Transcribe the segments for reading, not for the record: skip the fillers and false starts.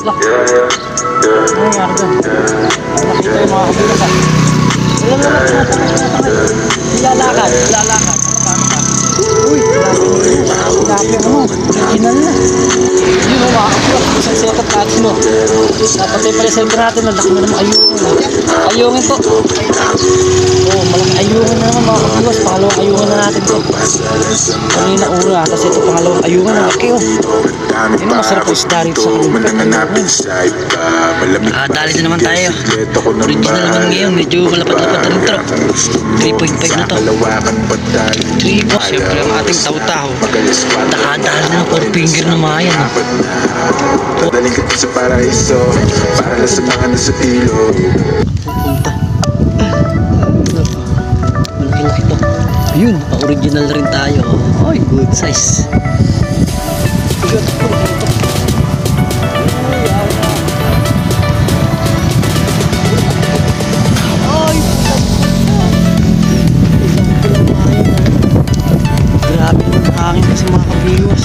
Isla. Ano nangyari dyan? Nakita yung mga kabilas ha. Alam mo naman, tumatangay. Nilalakad. Paano ka? Uy, tilapia mo. Original na. Yun o mga kabilas. Isang setup natin o. Napatay pala sa iba natin. Laki na naman ayungin. Ayungin to. Oo, malaking ayungin na naman mga kabilas. Pangalawang ayungin na natin to. Kanina una. Tapos ito pangalawang ayungin na laki o. Yun ang masarap ang isda rito sa Kalumpit. Dali na naman tayo. Original naman ngayon. Medyo malapad-lapad na rin to. 3.5 na to. 3 po. Siyempre ang ating taw-taw. Nakadali na 4 finger na mayan. Padaling ka sa paraiso. Para lang sa mga nasa tilo. Punta. Malaki-laki to. Ayun, pa-original na rin tayo. Ay, good size. Bigat po dito. Ay, grabe ng hangin kasi mga kabiwas.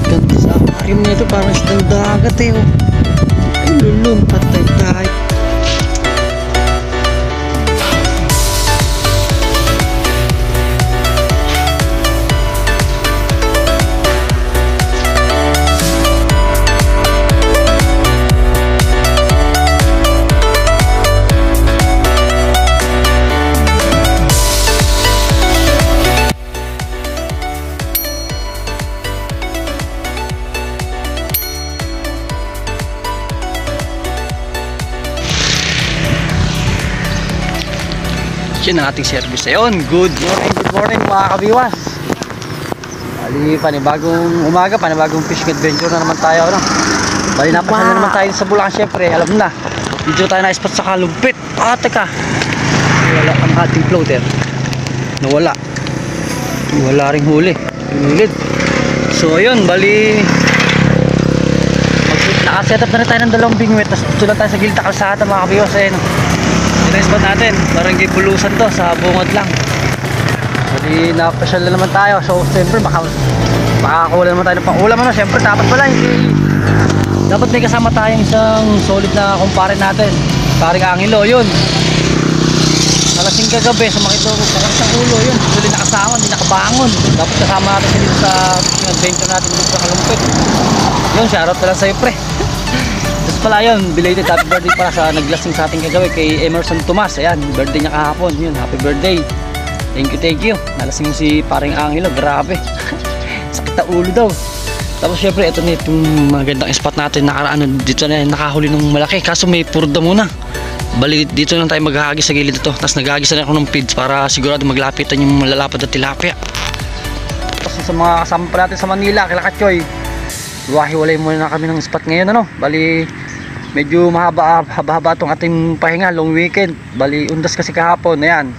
Ganda sa aquarium nito, parang isang dagat eh. Ay, lulun, patay tayo. Yun ang ating service ayon. Good morning mga kabiwas. Bali, panibagong umaga, panibagong fishing adventure na naman tayo, no? Bali, napasya na naman tayo sa Bulacan. Syempre, alam na, dito tayo na-spot sa Kalumpit. Teka, wala ang ating floater. Nawala ring huli, pinulid. So ayun, bali, nakasetup na rin tayo ng dalawang bingwit. Tapos dito lang tayo sa gilid na kalsada mga kabiwas. Ayun, ito spot natin, Barangay Bulusan to, sa bungod lang. Jadi napasyal na naman tayo. So siyempre makakakuha naman tayo ng pang-ulam, ano? Siyempre dapat pala dapat may kasama tayong isang solid na kumpare natin, paring Angelo. Yun, alasing kagabi sa makito sa isang ulo, yun solid na kasama, hindi nakabangon. Dapat kasama natin dito sa adventure natin dito sa Kalumpit. Yun, shoutout na lang sa'yo pre. Tapos pala yun, belated happy birthday pala sa naglasing sa ating kagabi kay Emerson Tomas. Ayan, birthday niya kahapon. Yun, happy birthday. Thank you. Nalasing mo si paring Angelo, grabe. Sakit na ulo daw. Tapos syempre, ito na itong magandang spot natin. Nakaraan, dito na nakahuli ng malaki. Kaso may purda muna. Bali, dito lang tayo maghahagis sa gilid ito. Tapos naghahagis na ako ng feeds para sigurado maglapitan yung malalapad na tilapia. Tapos sa mga kasama pa natin sa Manila, kila Katyoy, hiwalay muna na kami ng spot ngayon, ano? Bali, medyo mahaba itong ating pahinga, long weekend. Bali, undas kasi kahapon, ayan.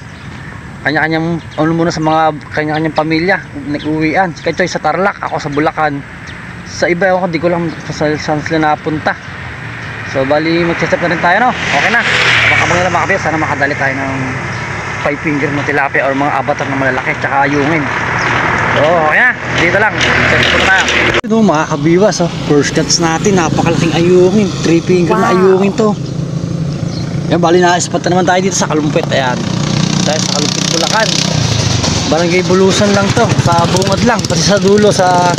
Kanya-kanyang, ano muna sa mga kanya-kanyang pamilya, nag-uwian. Si Katyoy sa Tarlac, ako sa Bulacan. Sa iba, ako, di ko lang saan sila napunta. So, bali, mag-set up na rin tayo, no? Okay na. Abang-abang nila mga kabiwas, sana makadali tayo ng 5 finger na tilapia or mga avatar na malalaki, tsaka ayungin. So, okay na. Dito lang. Set up na tayo. Ito mga kabiwas, oh. First cuts natin. Napakalaking ayungin. 3 finger na ayungin to. Yan, bali na-spot na naman tayo dito sa Kalumpit. Ayan. Tayo sa Kalumpit, Bulacan. Barangay Bulusan lang to. Sa bungad lang. Pati sa dulo, sa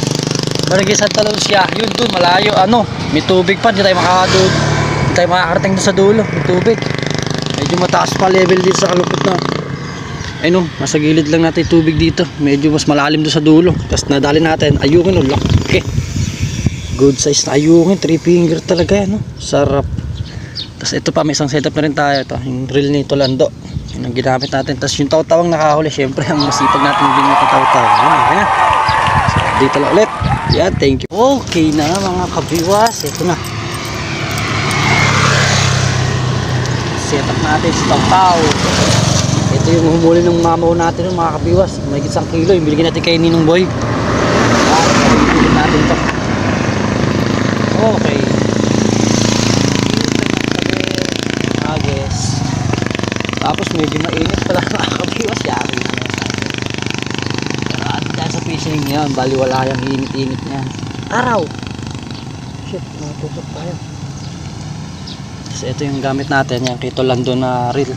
Barangay Santa Lucia. Yun doon, malayo. Ano, may tubig pa. Hindi tayo makakarating doon sa dulo. May tubig. Medyo mataas pa level dito sa Kalumpit na. Ayun, nasa gilid lang natin tubig dito. Medyo mas malalim doon sa dulo. Tapos nadali natin, ayungin, laki. Good size na ayungin, 3 finger talaga yan, no? Sarap. Tapos ito pa, may isang setup na rin tayo. Ito, yung reel nito lando. Yun ang ginamit natin. Tapos yung taw-tawang nakahuli, syempre ang masipag natin yung bingat na taw-taw. Ayan. So, dito lang ulit. Yan, thank you. Okay na mga kabiwas. Ito na. Setup natin sa taw-taw. Ito yung humuli ng mamaw natin, mga kabiwas. May 1 kilo, yung biligyan natin kay Ninong Boy. Biligyan natin ito. Okay. Agis. Tapos medyo mainit pala mga kabiwas. Yari na yan. Pero at dahil sa fishing niyan, baliwala yung init-init niya. Araw. shit, natusok tayo. So ito yung gamit natin, yung Kito Lando na reel.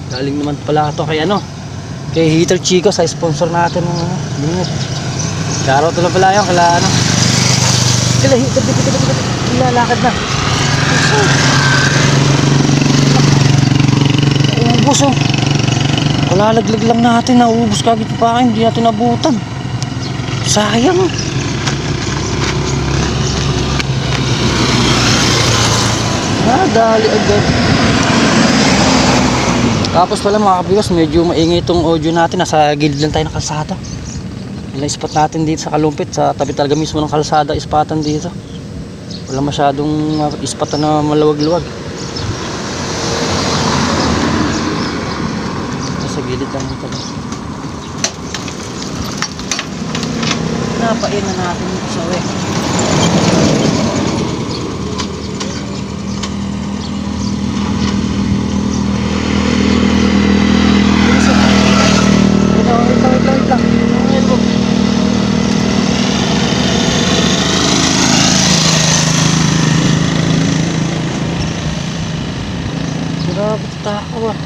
Galing naman pala ito kay ano, kay Heater Chico sa sponsor natin ng bingwit. Shoutout na pala yun kala ano. Kala Heater, lalakad na. Ubus oh. Kalalaglag lang natin, naubos kagit pa, hindi natin nabutan. Sayang oh. Dali agad. Tapos pala mga kabiwas, medyo maingay itong audio natin. Nasa gilid lang tayo ng kalsada. Ina-spot natin dito sa Kalumpit, sa tabi talaga mismo ng kalsada, ispatan dito. Wala masyadong ispatan na maluwag-luwag. Sa gilid lang ito. Napain na natin ito sa we. Wait lang. Grabe tao ah.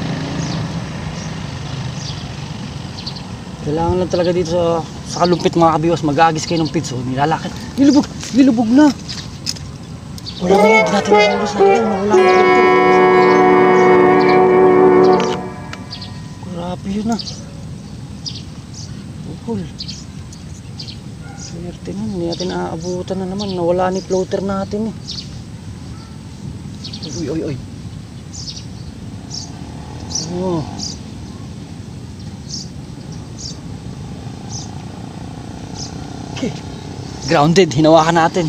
Kailangan lang talaga dito sa Kalumpit mga kabiwas, mag-aagis kayo ng pizza. Nilalakad. Nilubog na. Wala na yun, natin ang oras natin. Wala na yun. Grabe yun ah. Cool. Swerte na, hindi natin naaabutan na naman. Nawala ni floater natin eh. Uy. Oh. Grounded, hinawakan natin.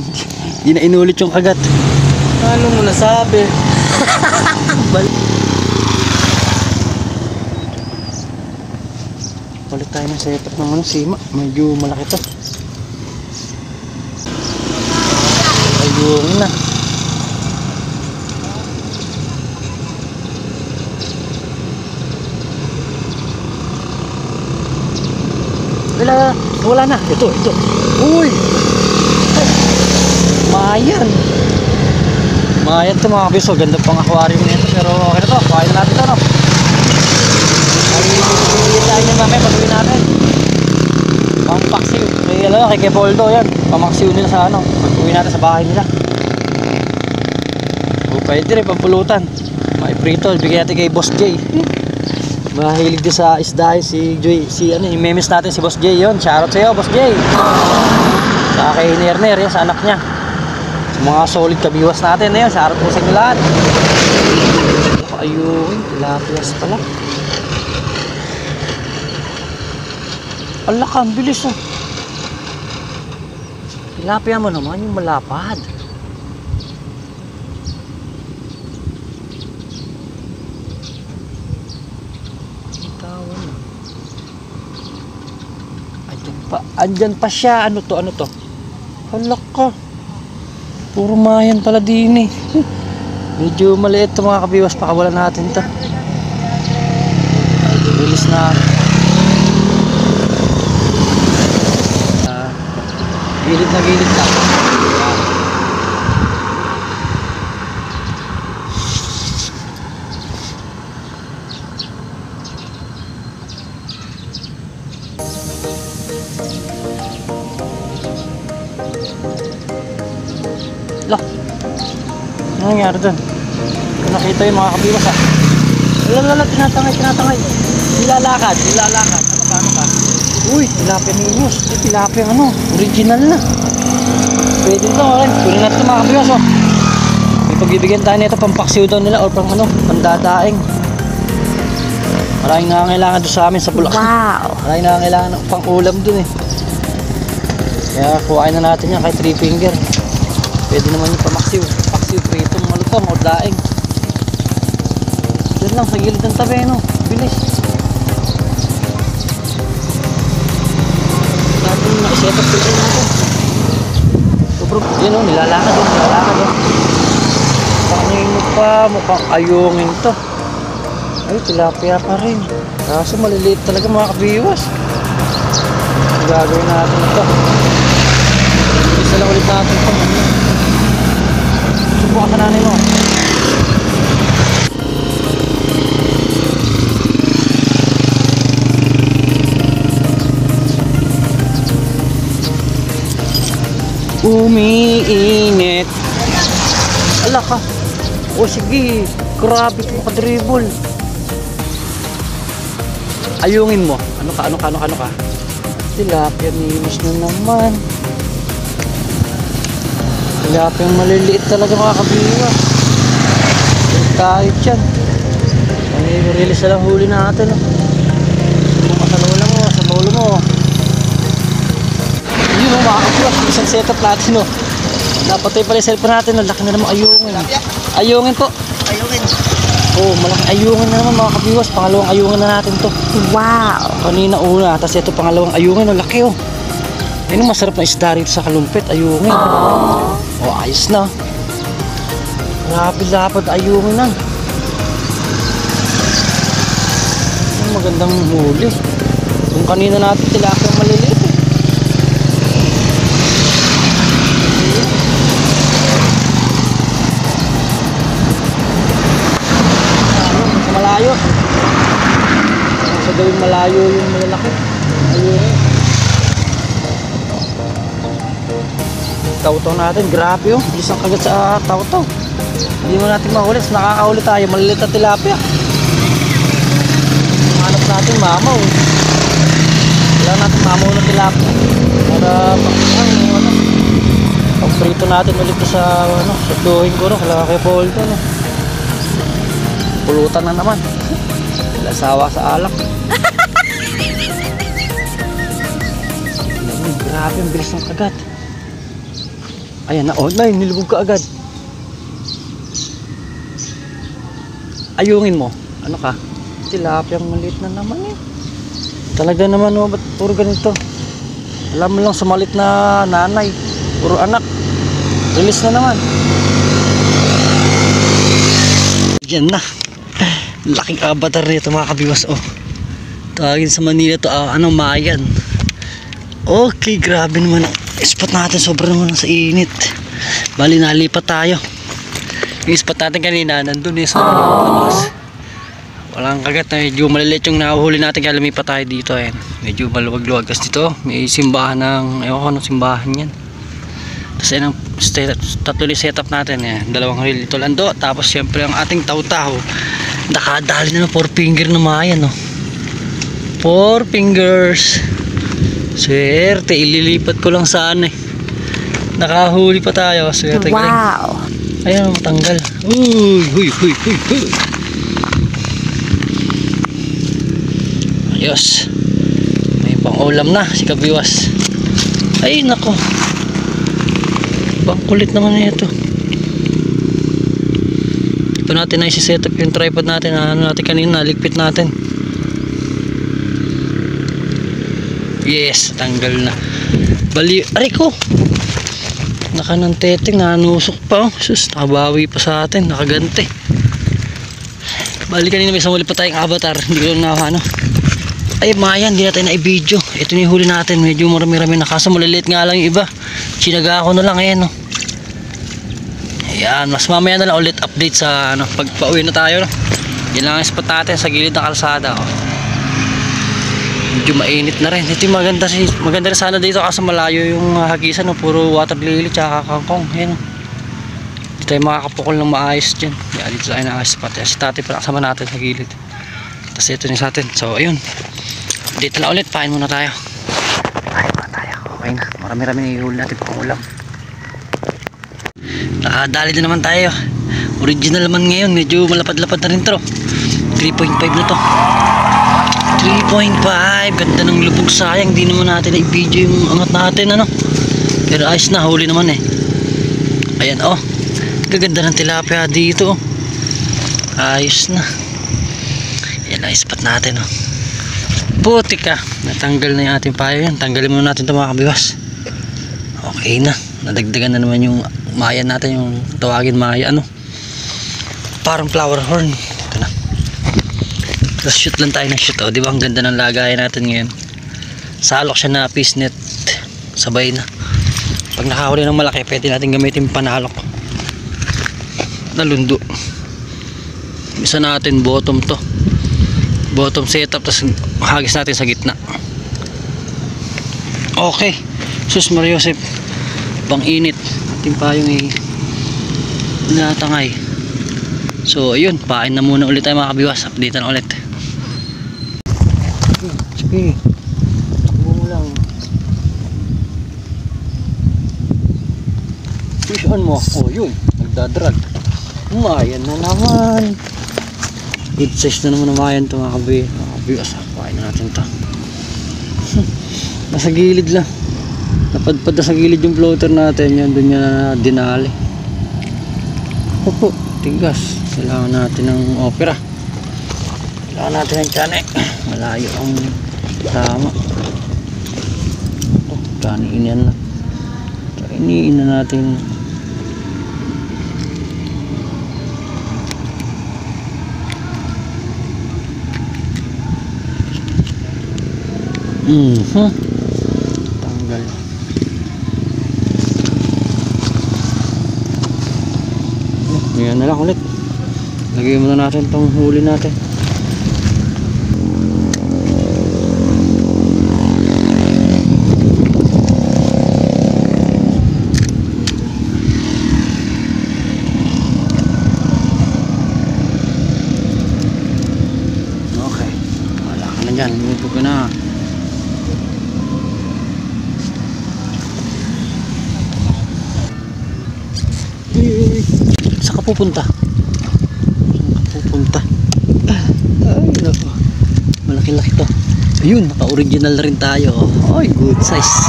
Hindi na inulit yung kagat. Ano mo nasabi? Palit tayo ng setup ng ano, sima. Medyo malaki to. Ayun na. Wala na. Ito. Uy! Mayan to mga kabiso. Ganda pang aquarium nito. Pero okay na to. Pakain na natin to, no? Pagpili tayo niya mamaya. Pag-uwi natin. Pang-paksiw. Kay Boldo yan. Pamaksiw nila sa ano. Pag-uwi natin sa bahay nila. O pwede rin. Pampulutan. May prito. Bigyan natin kay Boss J. Mahilig din sa isda si Joy, yung memes natin si Boss J yun. Shoutout sa'yo Boss J. Sa kay Nerner yan, sa anak niya. Sa mga solid kabiwas natin na yun. Shoutout po sa inyo lahat. Ayun, tilapias pala. Ala ka, ang bilis oh. Tilapia mo naman yung malapad. Andyan pa siya. Ano to? Halak ka. Puro mayan pala din eh. Medyo maliit to mga kabiwas. Pakawalan natin to. Bilis na. Gilid na gilid lang. Ano nangyari dun? Nakita yung mga kabiwas ha. Wala, tinatangay. Nilalakad. Ano ka? Uy, tilapia ninyo. Tilapia ano, original na. Pwede ito rin. Kunin natin yung mga kabiwas oh. May pagbibigyan tayo nito pampaksiw daw nila or pang ano, pandadaing. Maraming nangangailangan doon sa amin sa Bulacan. Wow! Maraming nangangailangan ng pang ulam dun eh. Kaya kuhain na natin yan kay 3 finger. Pwede naman yung pamaksiw. Pritong malutong o daing. Diyan lang sa gilid ng tabi no. Bilis. Natin nakaset up piliin natin. Sobrang yun o, nilalakad o. Mukhang ayungin to. Ay, tilapia pa rin. Kaso maliliit talaga mga kabiwas. Gagawin natin ito. Isa lang ulit natin ito. bukas sa nanay mo. Umiinit. Ala ka. O sige, grabe ka makadribble. Ayungin mo. Ano ka? Tilapia nilos na naman. Tilapia maliliit talaga mga kabiwa. Tayo dyan. Release na lang huli natin. Buka sa lola mo, sa lolo mo. Yun o mga kabiwa, isang setup natin o. Napatay pala yung cellphone natin. Ang laki na naman ayungin. Ayungin po. Ayungin. Oh, malaking ayungin na naman mga kabiwas. Pangalawang ayungin na natin to. Wow! Kanina una, tapos ito pangalawang ayungin. Ang laki oh. Yan ang masarap na isda rito sa Kalumpit. Ayungin. Oh, ayos na. Grabe lapad ayungin na. Ang magandang huli. Kung kanina natin tilapia maliliit eh. Malayo. Sa gawing malayo yung malalaki. Ayun. Tawtaw natin, grabe yung isang kagat sa tawtaw. Hindi mo natin mahulit, nakakahuli tayo, maliliit na tilapia. Hanap natin mamaw. Wala natin mamaw na tilapia. Para pagprito natin ulit sa sa doing ko, kala kay Paul to. Pulutan na naman. Lasawa sa alak. Grabe ang bilis ng kagat. Ayan na, online, nilubog ka agad. Ayungin mo. Ano ka? Tilapia ang maliit na naman eh. Talaga naman oh, ba't puro ganito? Alam mo lang sumalit na nanay. Puro anak. Release na naman. Yan na. Laking avatar nito mga kabiwas oh. Tawagin sa Manila to Mayan. Okay, grabe naman ang spot natin, sobrang naman sa init. Bali nalipat tayo. Yung spot natin kanina nandun sa labas. Walang kagat na medyo maliliit yung nahuhuli natin kaya lumipat tayo dito eh. Medyo maluwag-luwag kasi dito may simbahan ng ewan ko anong simbahan yan. Tapos yan ang tatlo na setup natin eh. Dalawang reel dito lando. Tapos syempre ang ating taw-taw nakadali na 4 finger na mayan oh. 4 fingers. Swerte, ililipat ko lang saan eh. Nakahuli pa tayo. Swerte. Wow. Ayun, matanggal. Huy. Ayos. May pang ulam na si Kabiwas. Ay nako. Bang kulit naman na ito. Ito natin na isi-set up yung tripod natin. Ano natin kanina, ligpit natin. Yes, tanggal na. Bali, aray ko. Naka ng teteng, nanusok pa oh. Sus, nakabawi pa sa atin, nakagante. Bali kanina may samuli pa tayong avatar. Hindi ko na ano. Ay, mayan, hindi natin na i-video. Ito na yung huli natin, medyo marami-rami na. Kaso maliliit nga lang yung iba. Sinaga ako na lang, ayan oh. Ayan, mas mamaya na lang ulit update sa pag pauwi na tayo no? Yan lang ang spot natin sa gilid ng kalsada oh. Medyo mainit na rin. Ito yung maganda rin sana dito kasi malayo yung hagisan no? Puro water lily tsaka kangkong. Ayan oh. Hindi tayo makakapukol ng maayos dyan. Yan, dito tayo na spot. Si tatay pala kasama natin sa gilid. Tapos ito yung sa atin. So ayun, dito lang ulit, pain muna tayo. Pain muna tayo. Okay na, marami-rami ihuli natin pang ulam. Nakadali na naman tayo. Original naman ngayon, medyo malapad-lapad na rin to. 3.5 na to. 3.5. Ganda ng lubog, sayang di naman natin i-video yung angat natin pero ayos na, huli naman eh. Ayan oh, gaganda ng tilapia dito oh. Ayos na. Yan ang spot natin oh. Puti ka, natanggal na yung ating payo yan. Tanggalin muna natin ito mga kabiwas. Okay na, nadagdagan na naman yung maya natin, yung tawagin maya parang flower horn. Ito na. Tapos shoot lang tayo ng shoot oh. Diba ang ganda ng lagayan natin ngayon. Salok siya na piece net. Sabay na. Pag nakahuli ng malaki pwede natin gamitin panalok. nalundo. Isa natin bottom to, bottom setup, tapos hagis natin sa gitna. Okay, sus Mario Joseph, pang init ating payong natangay. So ayun, pain na muna ulit tayo mga kabiwas. Update na ulit. Sige, takbo mo lang. Push on mo. Oh yun, nagdadrag. Umayan na naman. Good size na naman umayan ito mga kabiwas. Pain na natin ito. Nasa gilid lang, napadpad na sa gilid yung floater natin. Yan, dun niya dinali. Opo, tigas. Kailangan natin ng opera, kailangan natin ng tiyan. Malayo ang tama. Kaniin yan na, kainiin na natin. Tanggal. Yan na lang ulit. Lagay muna natin tong huli natin. Okay, wala ka na dyan, lumipog ka na. Saan ka pupunta? Ay nako, malaki-laki to. Ayun, naka-original rin tayo. Ay, good size.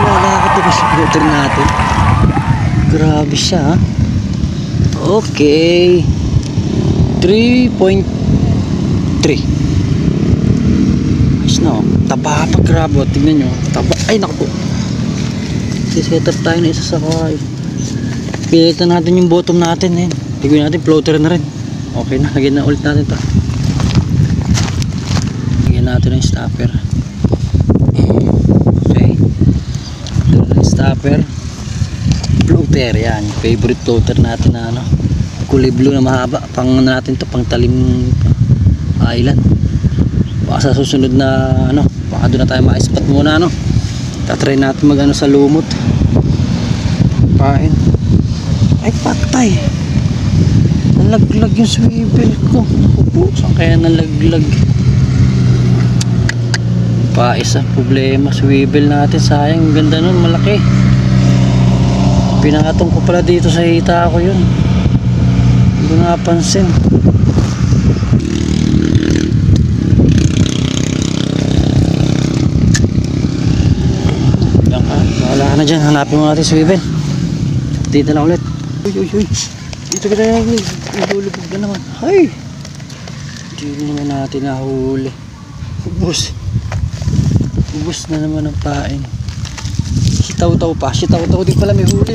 Wala ka ito sa floater natin. Grabe siya ha? Okay, 3.3. Ayos na oh. Taba pa, grabe oh. Tignan nyo, taba. Ay naku po, set up tayo na isa sa kawaii. Pilitan natin yung bottom natin eh. Tignan natin, floater na rin. Okay na, lagyan na ulit natin to. Lagyan natin yung stopper. Okay, ito na yung stopper. Floater, yan, favorite floater natin na ano, kulay blue na mahaba. Pang natin to, pang Talim Island. Baka sa susunod na ano, baka doon na tayo ma-spot muna ano. Tatry natin mag ano sa lumot. Pain. Ay patay, nalaglag yung swivel ko. Naku, saan kaya nalaglag? Pa isa problema, swivel natin, sayang, ganda nun, malaki. Pinatong ko pala dito sa hita ko yun, hindi ko napansin. Wala ka na dyan, hanapin mo natin swivel. Dito na ulit. Uy. Dito ka na, ilulubog na naman. Ay! Hindi naman natin nahuli. Ubus na naman ang pain. Sitaw-taw pa. Sitaw-taw din pala may huli.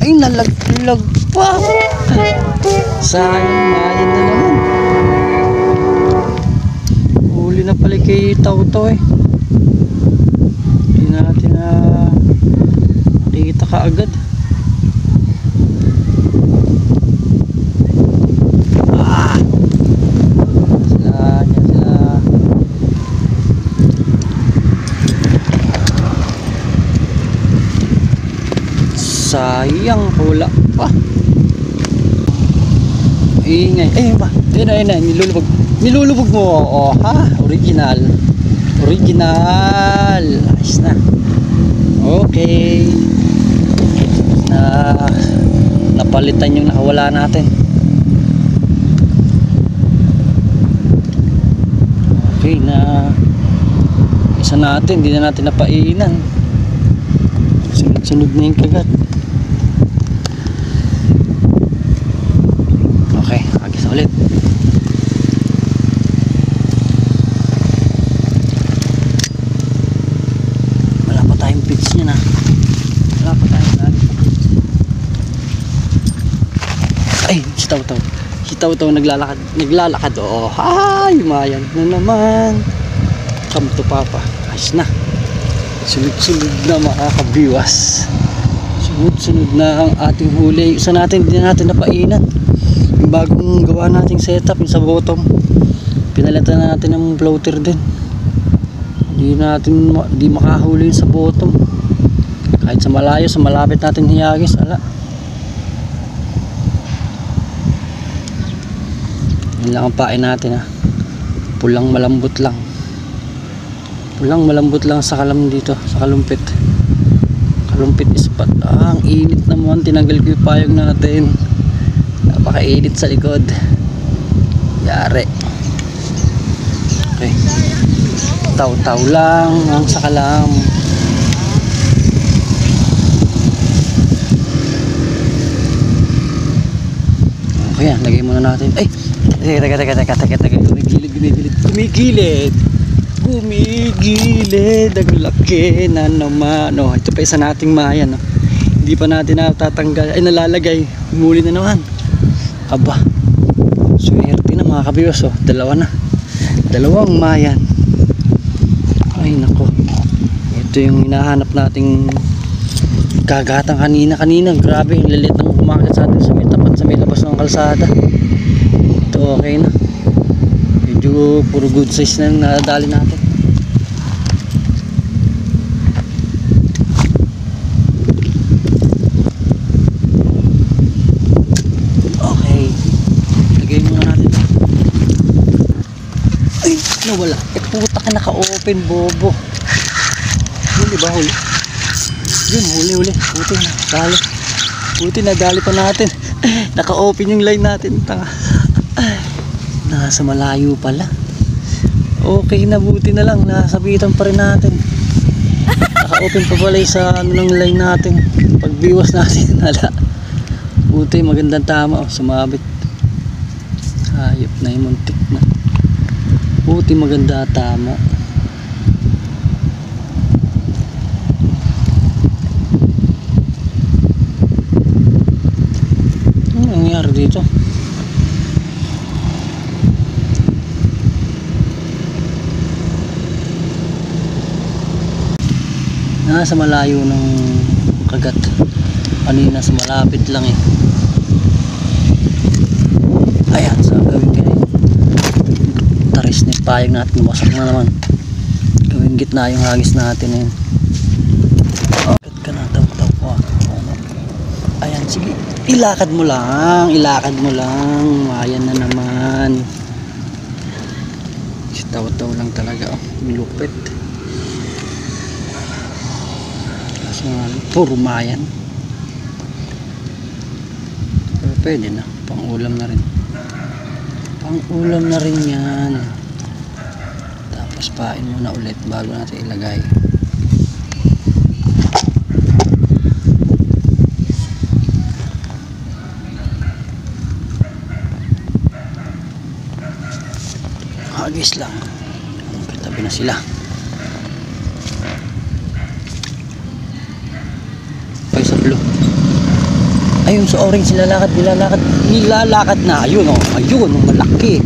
Ay, nalaglag pa! Sayang, mayan na naman. Huli na pala kay taw-taw eh. Hindi natin na nakikita ka agad. Sayang, wala pa. Ingay. Ayun pa. Ayun na. Nilulubog mo. Oh, ha? Original. Ayos na. Okay. Napalitan yung nakawala natin. Okay na. Isa natin. Hindi na natin napainan. Sunod na yung kagat. Okay, agis ulit. Wala pa tayong pitch niya na. Wala pa tayong lagi pa pitch. Ay, si Taw-Taw naglalakad. Oh, hi, mayan na naman. Come to Papa. Ayos na. Sunod-sunod na mga kabiwas. Sunod na ang ating huli. Isa natin, hindi na natin napainat. Yung bagong gawa nating setup, yung sa bottom. Pinalitan na natin ng floater din. Hindi makahuli yung sa bottom. Kahit sa malayo, sa malapit natin hiyagis, ala. Yun lang ang pain natin, ha. Pulang malambot lang. Pulang malambot lang sa kalam dito, sa kalumpit. Kalumpit ispat. Ang init naman, tinanggal ko yung payong natin. Napakainit sa likod. Yari. Okay. Taw-taw lang ang sa kalam. Okay, lagay muna natin. Ay! Teka. Gumigilid ang laki na naman. Oh, ito pa isa nating mayan, no? Hindi pa natin natatanggal, ay nalalagay. Muli na naman. Aba, swerte na mga kabiyos, oh. Dalawang mayan. Ay nako, ito yung hinahanap nating kagatang kanina. Grabe yung lilit ng umakit sa atin sa may tapat, sa may labas ng kalsada. Ito okay na, medyo puro good size na yung nadali natin. Okay, lagay muna natin. Ay, nawala. Puta ka, naka-open, bobo. Huli ba, huli? Yun, huli. Buti nadali pa natin. Naka-open yung line natin, tanga. Nasa malayo pala. Okay na, buti na lang, nasabitan pa rin natin. Naka-open pa pala sa ng line natin. Pagbiwas natin, hala. Buti, magandang tama, oh, sumabit. Hayop na yung muntik na. Buti maganda tama. Ano nangyari dito? Nasa malayo ng kagat. Kanina sa malapit lang eh. Ayan, sa gawin kayo. Taris na yung payag natin, masak na naman. Gawin gitna yung hagis natin eh. Bakit ka na, taw ko. Ayan, sige, ilakad mo lang. Ayan na naman. Si taw lang talaga, oh. Milupit. Kasi puro mayan. Pero pwede na, pang ulam na rin. Pang-ulam na rin yan. Tapos pain muna ulit bago natin ilagay. Hagis lang. Katabi na sila. Ay, sa blue. Ayun sa orange, nilalakad na. Ayun, oh, ayun, malaki.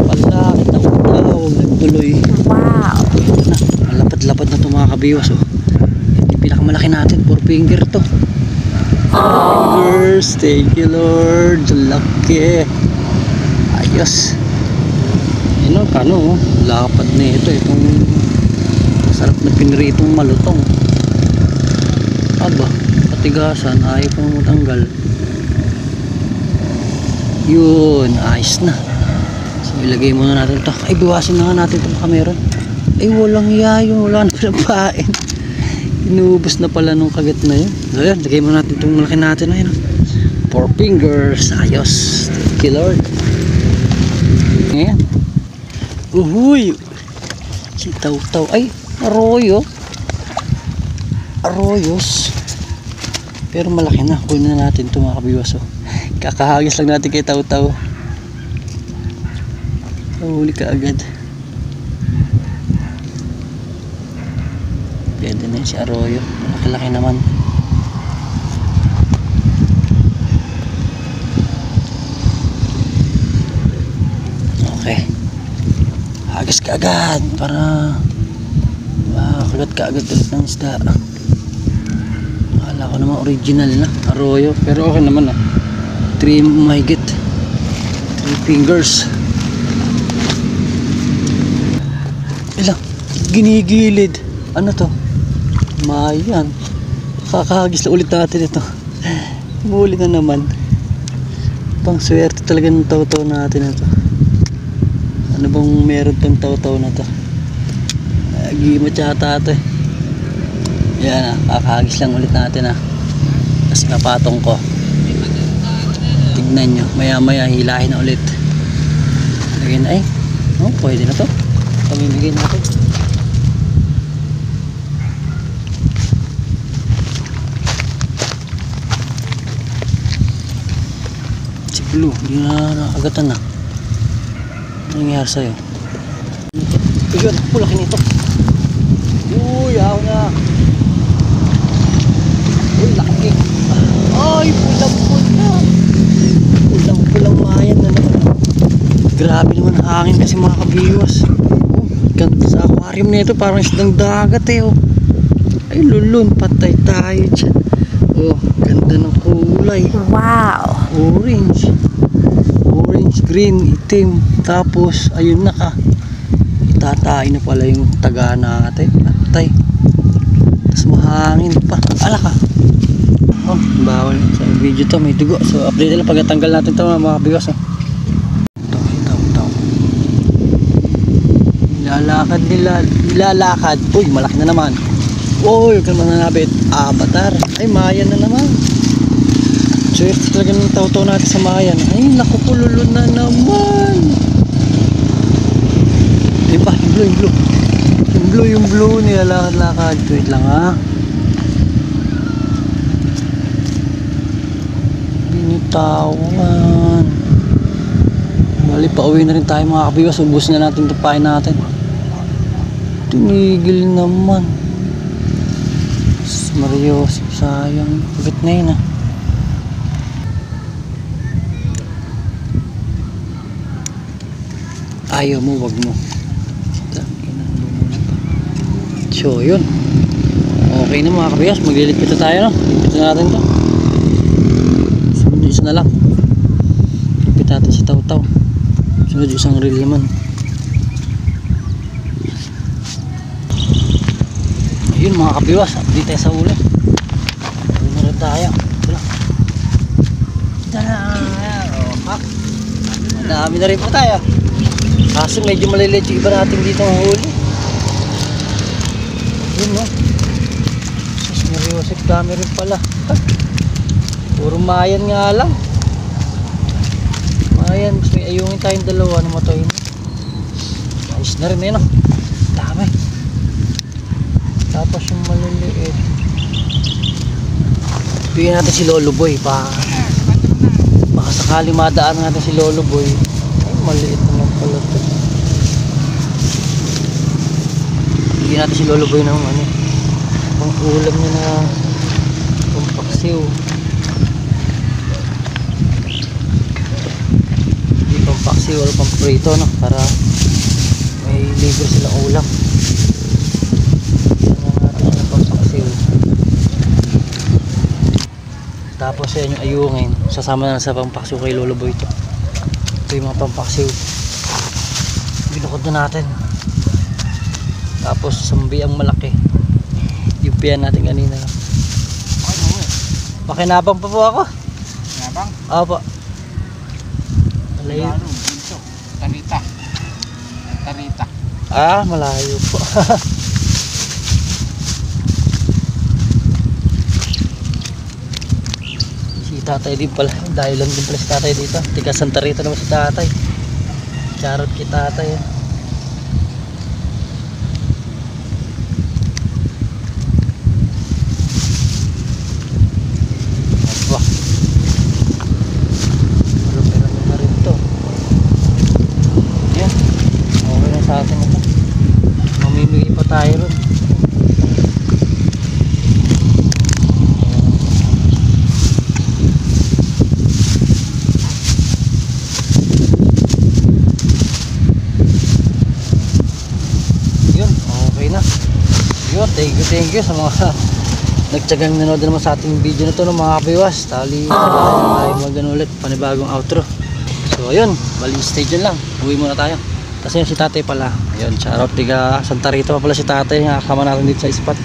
Malaki na utaw, nagtuloy. Wow. Ito na, malapad-lapad na ito mga kabiwas, oh. Ito yung pinakamalaki natin, 4 finger to. Fingers, thank you Lord, laki. Ayos. Yun, oh, lapad na ito, itong masarap na pinritong malutong. Aba, patigasan, ayaw pang matanggal. Yun, ayos na. So ilagay muna natin ito. Ay, biwasin na nga natin itong camera. Ay, walang yayo, wala na pinapain. Inubos na pala nung kagat na yun. So yan, lagay muna natin itong malaki natin. Ayun, 4 fingers, ayos. Thank you Lord. Ngayon, uhuy, si taw-taw. Ay, arroyos. Pero malaki na. Kunin na natin ito mga kabiwas, oh. Kakahagis lang natin kay taw-taw. Huli ka agad. Pwede na yun si arroyo. Malaki-laki naman. Okay, hagis ka agad para makagat ka agad ulit ng isda. Baka naman original na Arroyo, pero okay naman 3 mahigit, 3 fingers. Ilang ginigilid. Ano to? Mayan. Kakahagis na ulit natin ito. Muli na naman. Pang swerte talaga ng taw-taw natin ito. Ano bang meron tong taw-taw na to? Gimat yata ito. Yan kakahagis lang ulit natin Tapos napatong ko. Tignan nyo. Maya maya hilahin na ulit. Lagyan ay. Pwede na to. Pamimigay natin. Si Blue, hindi na nakagatan na. Ano nangyayari sa'yo? Ayun, laki nito. Uy, ayaw na. Uy, laki. Ay, pulang-pula. Pulang-pulang mayan na naman. Grabe naman ang hangin kasi mga kabiwas. Ganda sa aquarium na ito, parang isdang dagat Ay lulun, patay tayo dyan. Ganda ng kulay. Wow! Orange, green, itim. Tapos ayun na itatain na pala yung taga natin. Patay. Tapos mahangin pa. Ala ka. Bawal sa video to, may dugo. So update lang pagkatanggal natin to mga kabiwas. Nilalakad. Uy, malaki na naman. Uy, huwag ka naman nanabit. Avatar. Ay, mayan na naman. Swerte talaga ng tao-tao natin sa mayan. Ay, naku, pululo na naman. Diba, yung blue. Nilalakad. Wait lang Binitawan. Bali, pauwi na rin tayo mga kabiwas. Ubus na natin ito pain natin. Tinigil naman. Marios, sayang. Pagkat na yun Ayaw mo, wag mo. So yun. Okay na mga kabigas. Maglilipit na tayo Lipit na natin to. Sunod isa na lang. Lipit natin si Taw-Taw. Sunod isang reel naman. Yun mga kabiwas, update tayo sa uli. Uwi na rin tayo. Ito lang. Dami na rin po tayo. Kasi medyo malilit yung iba natin dito ang huli. Yun Sus, mariosip dami rin pala. Puro mayan nga lang. Mayan, mas may ayungin tayong dalawa na matoyin. Ayos na rin dami. Tapos yung maliliit, bigyan natin si Lolo Boy baka sakali madaan natin si Lolo Boy. Ay, maliit naman pala ito. Bigyan natin si Lolo Boy ng pang ulam niya na pampaksiw. Hindi pampaksiw o pamprito para may libre silang ulam. Tapos yan yung ayungin, sasama na sa pampaksiw kay Lolo Boy ito yung mga pampaksiw. Binukod na natin. Tapos sambi ang malaki, yung piyan natin kanina. Makinabang pa po ako. Nabang? Opo. Malayo. Tarita. Malayo po. Tatay din pala, dahil lang din pala si tatay dito. Tiga Santa Rita naman si tatay. Charot ki tatay Wah, malupera na rin to. Yan, okay na sa atin ito. Mamimigay pa tayo ron. Thank you sa mga nagtsagang nanood naman sa ating video na to ng mga kabiwas. Tali tayo mag-ano ulit, panibagong outro. So ayun, bali stay dyan lang, uwi muna tayo. Kasi yun si tatay pala, ayun, shoutout tiga Santa Rita pa pala si tatay, nakakama natin dito sa spot.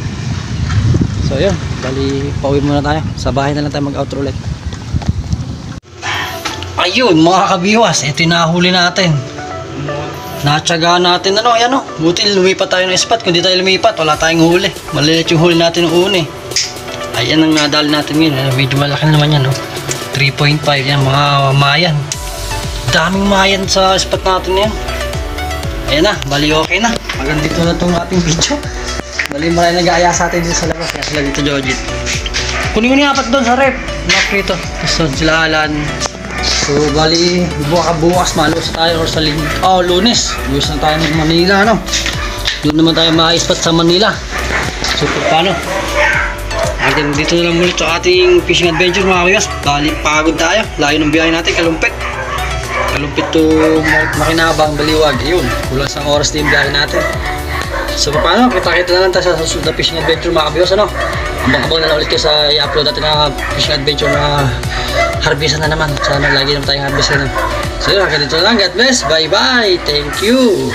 So ayun, bali pauwi muna tayo, sa bahay na lang tayo mag-outro ulit. Ayun mga kabiwas, ito yung nahuli natin. Natsagaan natin ano, ayan o, buti lumipat tayo ng spot. Kung di tayo lumipat, wala tayong huli. Malilit yung huli natin ng una eh. Ayan ang nadali natin ngayon, medyo malaki naman yan o, 3.5 yan, mga mayan. Daming mayan sa spot natin yan. Ayan na, bali okay na. Hanggang dito na itong ating video. Bali marami nag-aaya sa atin dito sa labas. Kaya sila dito Jojit. Kunin ko niya apat doon sa rep. Knock rito. Tapos sila Alan. So bali bukas malos tayo or sa Lunes. Lunes na tayo ng Manila ano. Doon naman tayo ma-spot sa Manila. So paano? Hanggang dito na lang muli sa ating fishing adventure mga kayos. Bali pagod tayo. Layo ng biyahe natin, Kalumpit to Makinabang, Baliwag. Ayun, kulang sa oras din biyahe natin. So paano? Kita-kita na lang tayo sa susunod na fishing adventure mga kabiyos ano? Abang-abang na lang ulit kayo sa i-upload natin na fishing adventure na harvestan na naman. Sana lagi naman tayong harvestan. So yun, hanggang dito na lang. God bless. Bye bye. Thank you.